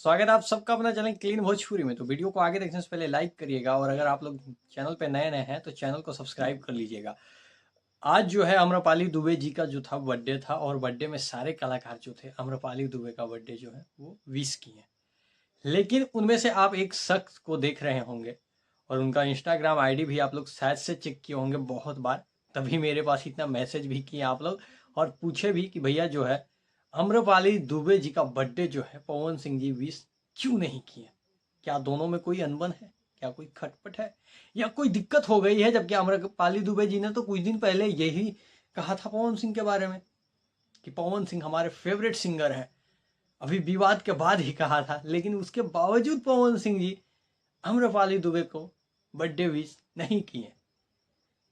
स्वागत है आप सबका अपना चैनल क्लीन भोजपुरी में। तो वीडियो को आगे देखने से पहले लाइक करिएगा और अगर आप लोग चैनल पे नए नए हैं तो चैनल को सब्सक्राइब कर लीजिएगा। आज जो है आम्रपाली दुबे जी का जो था बर्थडे था और बर्थडे में सारे कलाकार जो थे आम्रपाली दुबे का बर्थडे जो है वो विश किए। लेकिन उनमें से आप एक शख्स को देख रहे होंगे और उनका इंस्टाग्राम आईडी भी आप लोग शायद से चेक किए होंगे बहुत बार, तभी मेरे पास इतना मैसेज भी किए आप लोग और पूछे भी कि भैया जो है आम्रपाली दुबे जी का बर्थडे जो है पवन सिंह जी विश क्यों नहीं किए। क्या दोनों में कोई अनबन है, क्या कोई खटपट है या कोई दिक्कत हो गई है। जबकि आम्रपाली दुबे जी ने तो कुछ दिन पहले यही कहा था पवन सिंह के बारे में कि पवन सिंह हमारे फेवरेट सिंगर है। अभी विवाद के बाद ही कहा था, लेकिन उसके बावजूद पवन सिंह जी आम्रपाली दुबे को बर्थडे विश नहीं किए।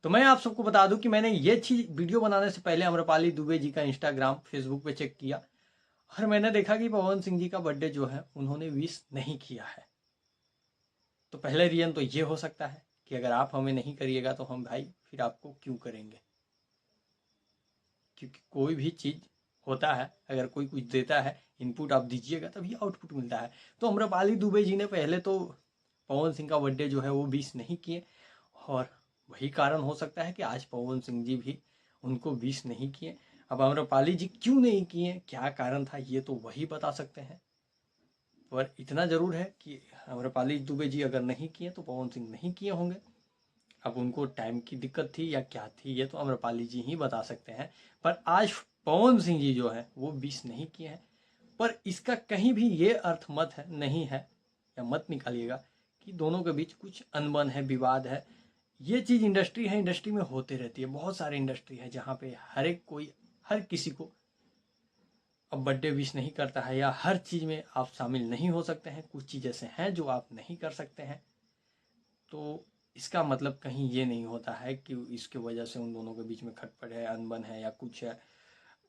तो मैं आप सबको बता दूं कि मैंने ये चीज वीडियो बनाने से पहले आम्रपाली दुबे जी का इंस्टाग्राम फेसबुक पे चेक किया और मैंने देखा कि पवन सिंह जी का बर्थडे जो है उन्होंने विश नहीं किया है। तो पहले रीजन तो ये हो सकता है कि अगर आप हमें नहीं करिएगा तो हम भाई फिर आपको क्यों करेंगे। क्योंकि कोई भी चीज होता है, अगर कोई कुछ देता है इनपुट आप दीजिएगा तभी आउटपुट मिलता है। तो आम्रपाली दुबे जी ने पहले तो पवन सिंह का बर्थडे जो है वो विश नहीं किए और वही कारण हो सकता है कि आज पवन सिंह जी भी उनको विश नहीं किए। अब आम्रपाली जी क्यों नहीं किए, क्या कारण था, ये तो वही बता सकते हैं। पर इतना जरूर है कि आम्रपाली दुबे जी अगर नहीं किए तो पवन सिंह नहीं किए होंगे। अब उनको टाइम की दिक्कत थी या क्या थी ये तो आम्रपाली जी ही बता सकते हैं। पर आज पवन सिंह जी जो है वो विश नहीं किए हैं। पर इसका कहीं भी ये अर्थ मत है, नहीं है, या मत निकालिएगा कि दोनों के बीच कुछ अनबन है, विवाद है। ये चीज इंडस्ट्री है, इंडस्ट्री में होते रहती है। बहुत सारे इंडस्ट्री है जहाँ पे हर एक कोई हर किसी को अब बर्थडे विश नहीं करता है या हर चीज में आप शामिल नहीं हो सकते हैं। कुछ चीज ऐसे हैं जो आप नहीं कर सकते हैं। तो इसका मतलब कहीं ये नहीं होता है कि इसके वजह से उन दोनों के बीच में खटपट है, अनबन है या कुछ है।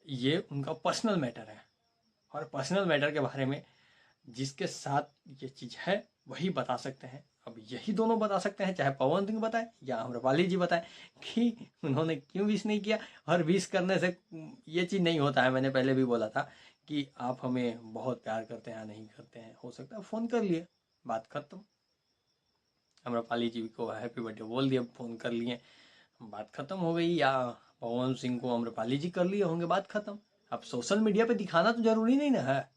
ये उनका पर्सनल मैटर है और पर्सनल मैटर के बारे में जिसके साथ ये चीज है वही बता सकते हैं। अब यही दोनों बता सकते हैं, चाहे पवन सिंह बताए या आम्रपाली जी बताए कि उन्होंने क्यों विश नहीं किया। और विश करने से ये चीज नहीं होता है, मैंने पहले भी बोला था कि आप हमें बहुत प्यार करते हैं या नहीं करते हैं, हो सकता है फोन कर लिए, बात खत्म। आम्रपाली जी को हैप्पी बर्थडे बोल दिया, फोन कर लिए, बात खत्म हो गई। या पवन सिंह को आम्रपाली जी कर लिए होंगे, बात खत्म। अब सोशल मीडिया पे दिखाना तो जरूरी नहीं ना है,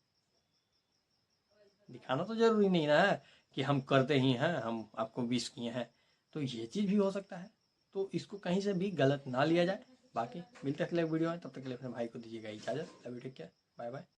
दिखाना तो जरूरी नहीं ना है कि हम करते ही हैं, हम आपको विश किए हैं। तो ये चीज भी हो सकता है। तो इसको कहीं से भी गलत ना लिया जाए। बाकी मिलते हैं अगले वीडियो में, तब तक के लिए अपने भाई को दीजिएगा इजाजत। Love you, take care, bye bye.